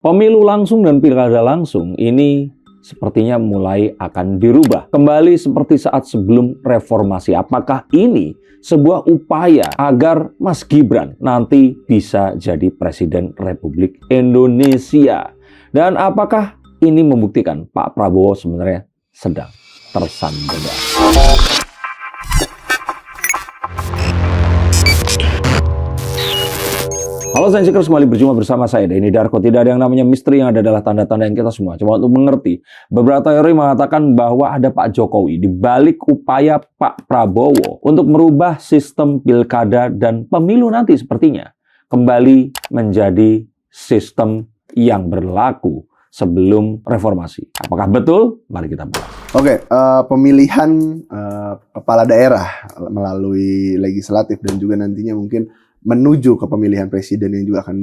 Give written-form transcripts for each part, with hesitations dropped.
Pemilu langsung dan pilkada langsung ini sepertinya mulai akan dirubah. Kembali seperti saat sebelum reformasi. Apakah ini sebuah upaya agar Mas Gibran nanti bisa jadi Presiden Republik Indonesia? Dan apakah ini membuktikan Pak Prabowo sebenarnya sedang tersandera? Halo Sainsikers, kembali berjumpa bersama saya Denny Darko. Tidak ada yang namanya misteri, yang ada adalah tanda-tanda yang kita semua coba untuk mengerti. Beberapa teori mengatakan bahwa ada Pak Jokowi di balik upaya Pak Prabowo untuk merubah sistem pilkada dan pemilu nanti sepertinya kembali menjadi sistem yang berlaku sebelum reformasi. Apakah betul? Mari kita bahas. Oke, pemilihan kepala daerah melalui legislatif dan juga nantinya mungkin menuju ke pemilihan presiden yang juga akan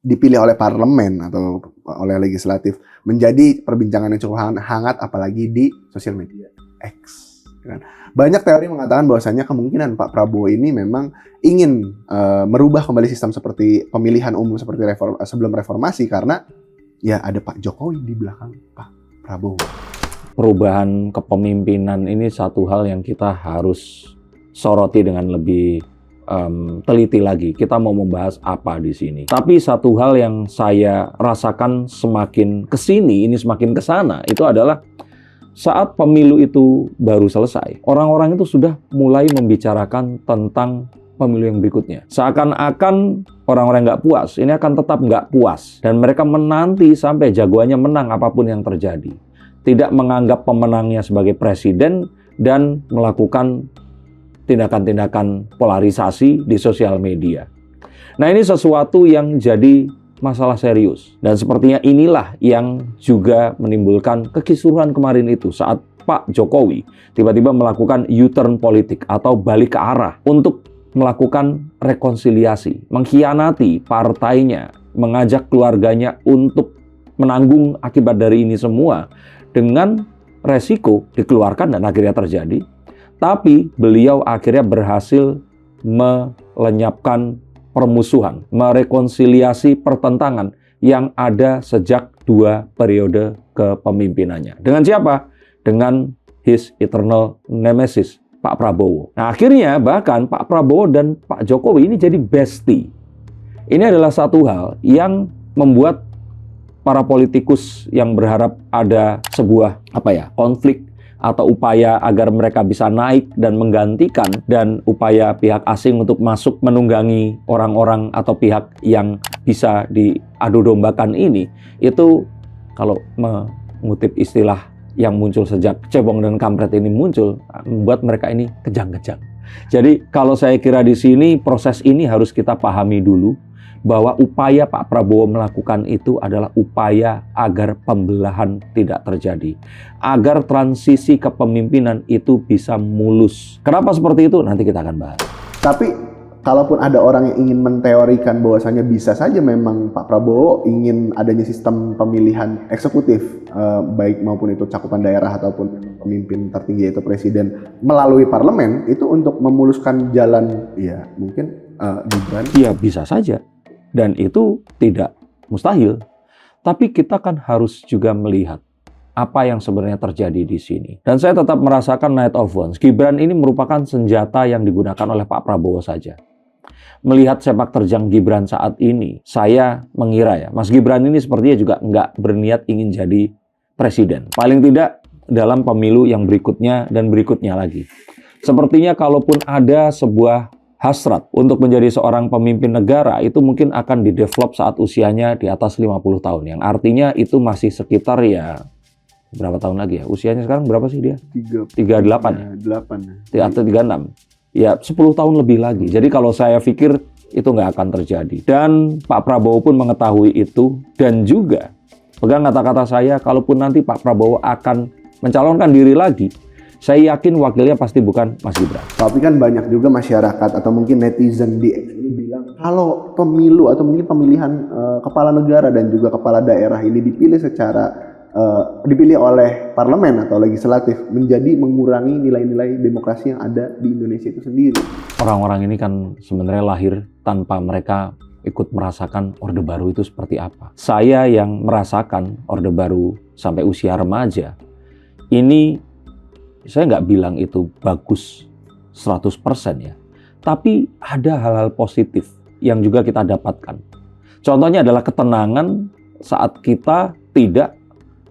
dipilih oleh parlemen atau oleh legislatif menjadi perbincangan yang cukup hangat apalagi di sosial media X. Banyak teori mengatakan bahwasanya kemungkinan Pak Prabowo ini memang ingin merubah kembali sistem seperti pemilihan umum seperti sebelum reformasi karena ya ada Pak Jokowi di belakang Pak Prabowo. Perubahan kepemimpinan ini satu hal yang kita harus soroti dengan lebih teliti lagi. Kita mau membahas apa di sini. Tapi satu hal yang saya rasakan semakin kesini, ini semakin kesana, itu adalah saat pemilu itu baru selesai, orang-orang itu sudah mulai membicarakan tentang pemilu yang berikutnya. Seakan-akan orang-orang nggak puas, ini akan tetap nggak puas. Dan mereka menanti sampai jagoannya menang apapun yang terjadi. Tidak menganggap pemenangnya sebagai presiden dan melakukan tindakan-tindakan polarisasi di sosial media. Nah, ini sesuatu yang jadi masalah serius. Dan sepertinya inilah yang juga menimbulkan kekisruhan kemarin itu saat Pak Jokowi tiba-tiba melakukan U-turn politik atau balik ke arah untuk melakukan rekonsiliasi, mengkhianati partainya, mengajak keluarganya untuk menanggung akibat dari ini semua dengan resiko dikeluarkan dan akhirnya terjadi. Tapi beliau akhirnya berhasil melenyapkan permusuhan, merekonsiliasi pertentangan yang ada sejak 2 periode kepemimpinannya. Dengan siapa? Dengan his eternal nemesis, Pak Prabowo. Nah, akhirnya bahkan Pak Prabowo dan Pak Jokowi ini jadi bestie. Ini adalah satu hal yang membuat para politikus yang berharap ada sebuah konflik atau upaya agar mereka bisa naik dan menggantikan, dan upaya pihak asing untuk masuk menunggangi orang-orang atau pihak yang bisa diadu dombakan ini, itu kalau mengutip istilah yang muncul sejak cebong dan kampret ini muncul, membuat mereka ini kejang-kejang. Jadi kalau saya kira di sini proses ini harus kita pahami dulu, bahwa upaya Pak Prabowo melakukan itu adalah upaya agar pembelahan tidak terjadi, agar transisi kepemimpinan itu bisa mulus. Kenapa seperti itu? Nanti kita akan bahas. Tapi kalaupun ada orang yang ingin menteorikan bahwasanya bisa saja memang Pak Prabowo ingin adanya sistem pemilihan eksekutif, baik maupun itu cakupan daerah ataupun pemimpin tertinggi yaitu presiden melalui parlemen, itu untuk memuluskan jalan ya mungkin Gibran. Ya bisa saja. Dan itu tidak mustahil. Tapi kita kan harus juga melihat apa yang sebenarnya terjadi di sini. Dan saya tetap merasakan Knight of Wands. Gibran ini merupakan senjata yang digunakan oleh Pak Prabowo saja. Melihat sepak terjang Gibran saat ini, saya mengira ya, Mas Gibran ini sepertinya juga nggak berniat ingin jadi presiden. Paling tidak dalam pemilu yang berikutnya dan berikutnya lagi. Sepertinya kalaupun ada sebuah hasrat untuk menjadi seorang pemimpin negara, itu mungkin akan didevelop saat usianya di atas 50 tahun. Yang artinya itu masih sekitar ya, berapa tahun lagi ya? Usianya sekarang berapa sih dia? 38 ya? 8. Atau 36. Ya 10 tahun lebih lagi. Jadi kalau saya pikir itu nggak akan terjadi. Dan Pak Prabowo pun mengetahui itu. Dan juga, pegang kata-kata saya, kalaupun nanti Pak Prabowo akan mencalonkan diri lagi, saya yakin wakilnya pasti bukan Mas Gibran. Tapi kan banyak juga masyarakat atau mungkin netizen di X ini bilang kalau pemilu atau mungkin pemilihan kepala negara dan juga kepala daerah ini dipilih dipilih oleh parlemen atau legislatif menjadi mengurangi nilai-nilai demokrasi yang ada di Indonesia itu sendiri. Orang-orang ini kan sebenarnya lahir tanpa mereka ikut merasakan Orde Baru itu seperti apa. Saya yang merasakan Orde Baru sampai usia remaja, ini saya nggak bilang itu bagus 100% ya. Tapi ada hal-hal positif yang juga kita dapatkan. Contohnya adalah ketenangan saat kita tidak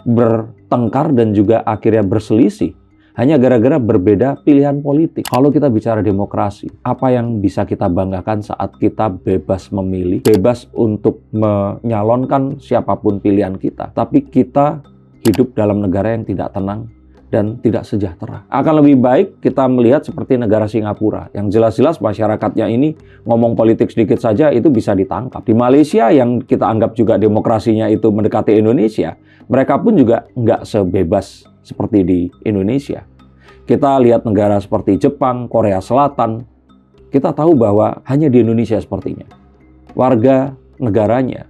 bertengkar dan juga akhirnya berselisih hanya gara-gara berbeda pilihan politik. Kalau kita bicara demokrasi, apa yang bisa kita banggakan saat kita bebas memilih, bebas untuk menyalonkan siapapun pilihan kita, tapi kita hidup dalam negara yang tidak tenang dan tidak sejahtera. Akan lebih baik kita melihat seperti negara Singapura, yang jelas-jelas masyarakatnya ini ngomong politik sedikit saja itu bisa ditangkap. Di Malaysia yang kita anggap juga demokrasinya itu mendekati Indonesia, mereka pun juga nggak sebebas seperti di Indonesia. Kita lihat negara seperti Jepang, Korea Selatan, kita tahu bahwa hanya di Indonesia sepertinya. Warga negaranya,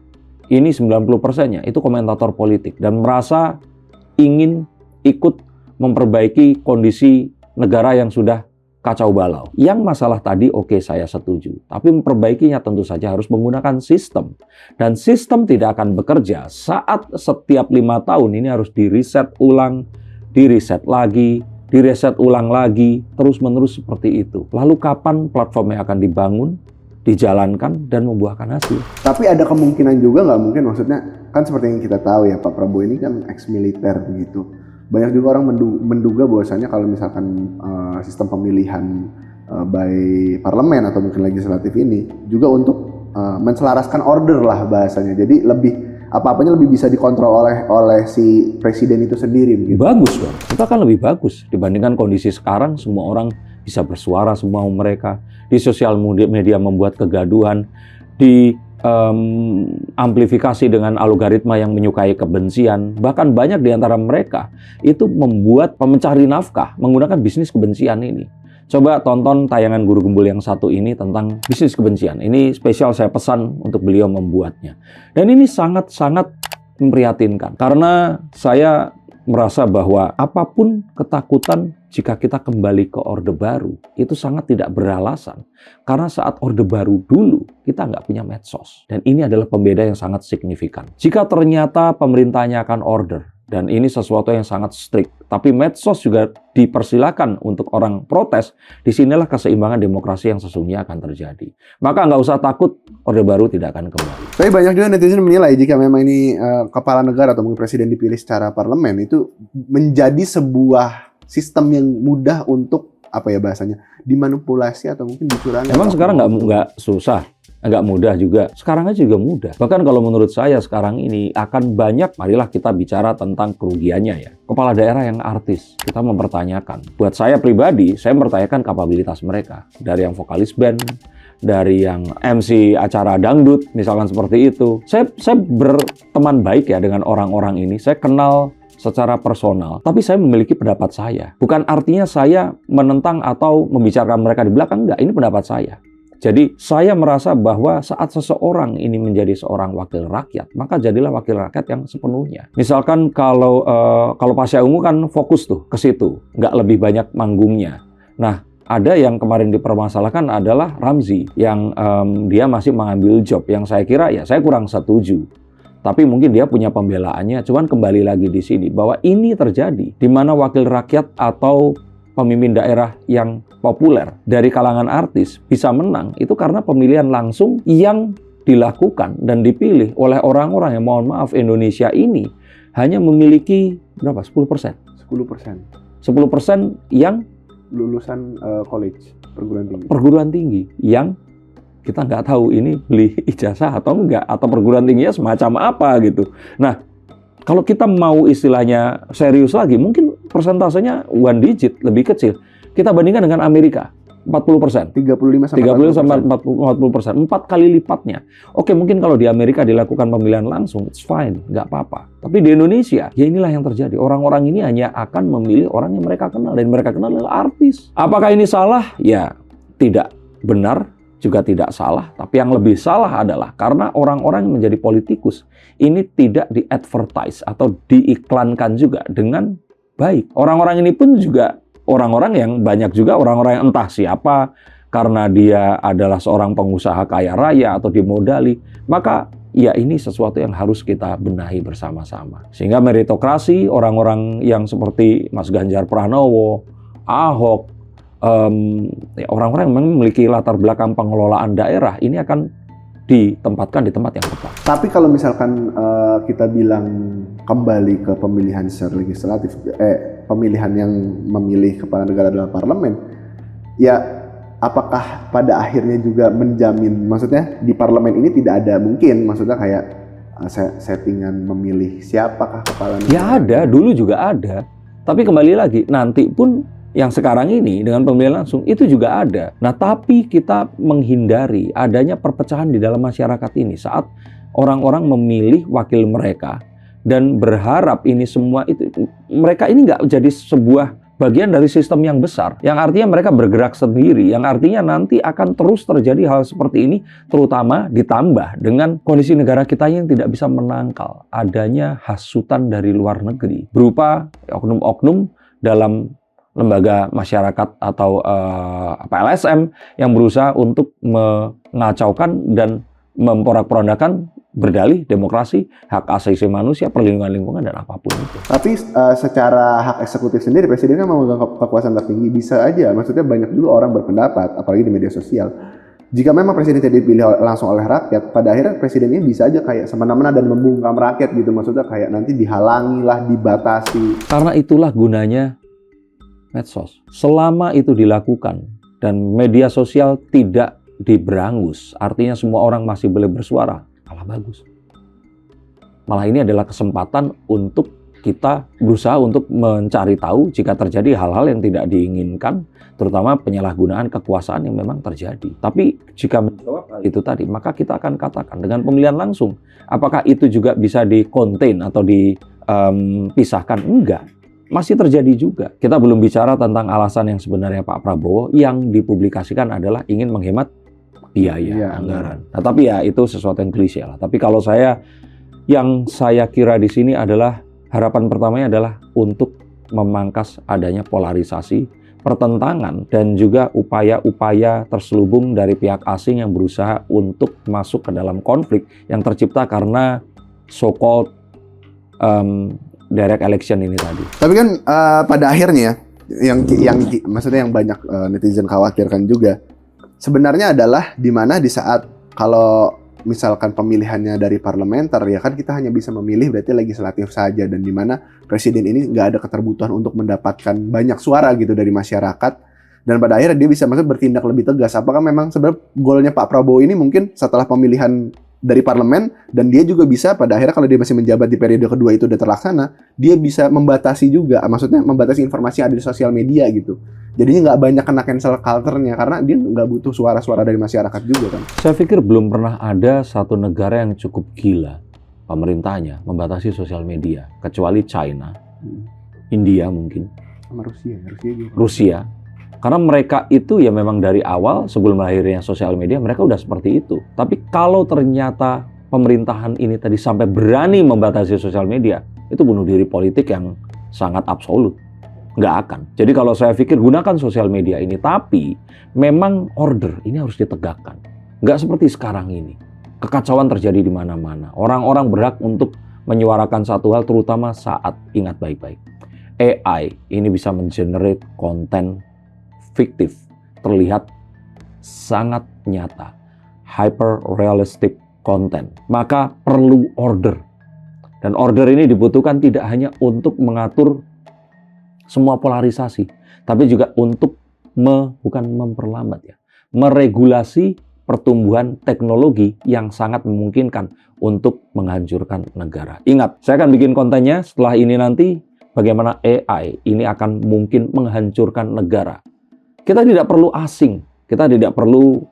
ini 90%-nya itu komentator politik dan merasa ingin ikut memperbaiki kondisi negara yang sudah kacau balau. Yang masalah tadi oke, saya setuju. Tapi memperbaikinya tentu saja harus menggunakan sistem. Dan sistem tidak akan bekerja saat setiap 5 tahun ini harus di-reset ulang, di-reset lagi, di-reset ulang lagi, terus-menerus seperti itu. Lalu kapan platformnya akan dibangun, dijalankan, dan membuahkan hasil? Tapi ada kemungkinan juga nggak mungkin, maksudnya kan seperti yang kita tahu ya, Pak Prabowo ini kan ex-militer begitu. Banyak juga orang menduga bahwasanya kalau misalkan sistem pemilihan by parlemen atau mungkin legislatif ini juga untuk menselaraskan order lah bahasanya. Jadi lebih apa-apanya lebih bisa dikontrol oleh si presiden itu sendiri begitu. Bagus dong. Itu kan lebih bagus dibandingkan kondisi sekarang semua orang bisa bersuara semua mereka. Di sosial media membuat kegaduhan, di amplifikasi dengan algoritma yang menyukai kebencian. Bahkan banyak di antara mereka itu membuat pemencari nafkah menggunakan bisnis kebencian ini. Coba tonton tayangan Guru Gembul yang satu ini tentang bisnis kebencian. Ini spesial saya pesan untuk beliau membuatnya. Dan ini sangat-sangat memprihatinkan. Karena saya merasa bahwa apapun ketakutan jika kita kembali ke Orde Baru, itu sangat tidak beralasan. Karena saat Orde Baru dulu, kita nggak punya medsos. Dan ini adalah pembeda yang sangat signifikan. Jika ternyata pemerintahnya akan order, dan ini sesuatu yang sangat strict, tapi medsos juga dipersilakan untuk orang protes, disinilah keseimbangan demokrasi yang sesungguhnya akan terjadi. Maka nggak usah takut, Orde Baru tidak akan kembali. Tapi banyak juga netizen menilai jika memang ini kepala negara atau mungkin presiden dipilih secara parlemen itu menjadi sebuah sistem yang mudah untuk apa ya bahasanya dimanipulasi atau mungkin dicurangi. Emang sekarang nggak susah, nggak mudah juga. Sekarang aja juga mudah. Bahkan kalau menurut saya sekarang ini akan banyak. Marilah kita bicara tentang kerugiannya ya. Kepala daerah yang artis kita mempertanyakan. Buat saya pribadi, saya mempertanyakan kapabilitas mereka dari yang vokalis band, dari yang MC acara dangdut, misalkan seperti itu. Saya berteman baik ya dengan orang-orang ini. Saya kenal secara personal, tapi saya memiliki pendapat saya. Bukan artinya saya menentang atau membicarakan mereka di belakang, enggak. Ini pendapat saya. Jadi saya merasa bahwa saat seseorang ini menjadi seorang wakil rakyat, maka jadilah wakil rakyat yang sepenuhnya. Misalkan kalau Pasha Ungu kan fokus tuh ke situ, nggak lebih banyak manggungnya. Nah, ada yang kemarin dipermasalahkan adalah Ramzi, yang dia masih mengambil job, yang saya kira ya saya kurang setuju. Tapi mungkin dia punya pembelaannya, cuman kembali lagi di sini bahwa ini terjadi di mana wakil rakyat atau pemimpin daerah yang populer dari kalangan artis bisa menang itu karena pemilihan langsung yang dilakukan dan dipilih oleh orang-orang yang mohon maaf Indonesia ini hanya memiliki berapa? 10%. 10% yang lulusan college, perguruan tinggi yang kita nggak tahu ini beli ijazah atau enggak, atau perguruan tingginya semacam apa gitu. Nah, kalau kita mau istilahnya serius lagi, mungkin persentasenya one digit, lebih kecil. Kita bandingkan dengan Amerika, 40%. 35 sampai 40%, 4 kali lipatnya. Oke, mungkin kalau di Amerika dilakukan pemilihan langsung, it's fine, nggak apa-apa. Tapi di Indonesia, ya inilah yang terjadi. Orang-orang ini hanya akan memilih orang yang mereka kenal, dan mereka kenal adalah artis. Apakah ini salah? Ya, tidak benar, juga tidak salah, tapi yang lebih salah adalah karena orang-orang yang menjadi politikus ini tidak di-advertise atau diiklankan juga dengan baik. Orang-orang ini pun juga orang-orang yang banyak juga orang-orang yang entah siapa karena dia adalah seorang pengusaha kaya raya atau dimodali, maka ya ini sesuatu yang harus kita benahi bersama-sama. Sehingga meritokrasi, orang-orang yang seperti Mas Ganjar Pranowo, Ahok, orang-orang yang memiliki latar belakang pengelolaan daerah, ini akan ditempatkan di tempat yang tepat. Tapi kalau misalkan kita bilang kembali ke pemilihan secara legislatif, pemilihan yang memilih kepala negara dalam parlemen, ya apakah pada akhirnya juga menjamin, maksudnya di parlemen ini tidak ada mungkin, maksudnya kayak settingan memilih siapakah kepala negara? Ya ada, dulu juga ada. Tapi kembali lagi, nanti pun yang sekarang ini dengan pemilihan langsung itu juga ada. Nah, tapi kita menghindari adanya perpecahan di dalam masyarakat ini saat orang-orang memilih wakil mereka dan berharap ini semua itu mereka ini nggak jadi sebuah bagian dari sistem yang besar, yang artinya mereka bergerak sendiri, yang artinya nanti akan terus terjadi hal seperti ini, terutama ditambah dengan kondisi negara kita yang tidak bisa menangkal adanya hasutan dari luar negeri berupa oknum-oknum dalam lembaga masyarakat atau LSM yang berusaha untuk mengacaukan dan memporak-porandakan berdalih demokrasi, hak asasi manusia, perlindungan lingkungan, dan apapun itu. Tapi secara hak eksekutif sendiri, Presiden kan memegang kekuasaan tertinggi, bisa aja. Maksudnya banyak juga orang berpendapat, apalagi di media sosial. Jika memang Presiden tidak dipilih langsung oleh rakyat, pada akhirnya Presiden ini bisa aja kayak semena-mena dan membungkam rakyat gitu. Maksudnya kayak nanti dihalangi lah, dibatasi. Karena itulah gunanya medsos. Selama itu dilakukan dan media sosial tidak diberangus, artinya semua orang masih boleh bersuara, malah bagus. Malah ini adalah kesempatan untuk kita berusaha untuk mencari tahu jika terjadi hal-hal yang tidak diinginkan, terutama penyalahgunaan kekuasaan yang memang terjadi. Tapi jika menjawab hal itu tadi, maka kita akan katakan dengan pemilihan langsung, apakah itu juga bisa di-contain atau dipisahkan? Enggak. Masih terjadi juga. Kita belum bicara tentang alasan yang sebenarnya Pak Prabowo yang dipublikasikan adalah ingin menghemat biaya anggaran. Nah, tapi ya itu sesuatu yang klise lah. Tapi kalau yang saya kira di sini adalah harapan pertamanya adalah untuk memangkas adanya polarisasi, pertentangan, dan juga upaya-upaya terselubung dari pihak asing yang berusaha untuk masuk ke dalam konflik yang tercipta karena so-called direct election ini tadi. Tapi kan pada akhirnya yang maksudnya yang banyak netizen khawatirkan juga sebenarnya adalah di mana di saat kalau misalkan pemilihannya dari parlementer, ya kan kita hanya bisa memilih berarti legislatif saja, dan di mana presiden ini nggak ada keterbutuhan untuk mendapatkan banyak suara gitu dari masyarakat, dan pada akhirnya dia bisa bertindak lebih tegas. Apakah memang sebenarnya golnya Pak Prabowo ini mungkin setelah pemilihan dari parlemen, dan dia juga bisa pada akhirnya kalau dia masih menjabat di periode kedua itu udah terlaksana, dia bisa membatasi juga, maksudnya membatasi informasi yang ada di sosial media gitu. Jadinya nggak banyak kena cancel culture-nya karena dia nggak butuh suara-suara dari masyarakat juga kan. Saya pikir belum pernah ada satu negara yang cukup gila pemerintahnya membatasi sosial media, kecuali China, India mungkin, sama Rusia juga. Rusia. Karena mereka itu ya memang dari awal sebelum lahirnya sosial media mereka udah seperti itu. Tapi kalau ternyata pemerintahan ini tadi sampai berani membatasi sosial media, itu bunuh diri politik yang sangat absolut. Nggak akan. Jadi kalau saya pikir gunakan sosial media ini, tapi memang order ini harus ditegakkan. Nggak seperti sekarang ini. Kekacauan terjadi di mana-mana. Orang-orang berhak untuk menyuarakan satu hal, terutama saat, ingat baik-baik, AI ini bisa mengenerate konten fiktif, terlihat sangat nyata, hyper realistic content. Maka perlu order. Dan order ini dibutuhkan tidak hanya untuk mengatur semua polarisasi, tapi juga untuk bukan memperlambat ya, meregulasi pertumbuhan teknologi yang sangat memungkinkan untuk menghancurkan negara. Ingat, saya akan bikin kontennya setelah ini nanti, bagaimana AI ini akan mungkin menghancurkan negara. Kita tidak perlu asing, kita tidak perlu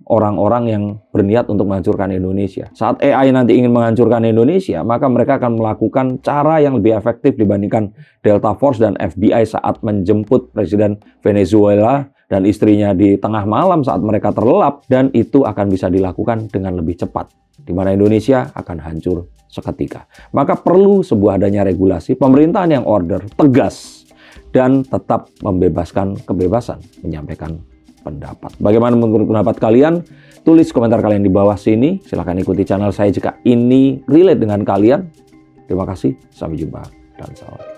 orang-orang yang berniat untuk menghancurkan Indonesia. Saat AI nanti ingin menghancurkan Indonesia, maka mereka akan melakukan cara yang lebih efektif dibandingkan Delta Force dan FBI saat menjemput Presiden Venezuela dan istrinya di tengah malam saat mereka terlelap, dan itu akan bisa dilakukan dengan lebih cepat, di mana Indonesia akan hancur seketika. Maka perlu sebuah adanya regulasi, pemerintahan yang order, tegas, dan tetap membebaskan kebebasan menyampaikan pendapat. Bagaimana menurut pendapat kalian? Tulis komentar kalian di bawah sini. Silahkan ikuti channel saya jika ini relate dengan kalian. Terima kasih, sampai jumpa dan salam.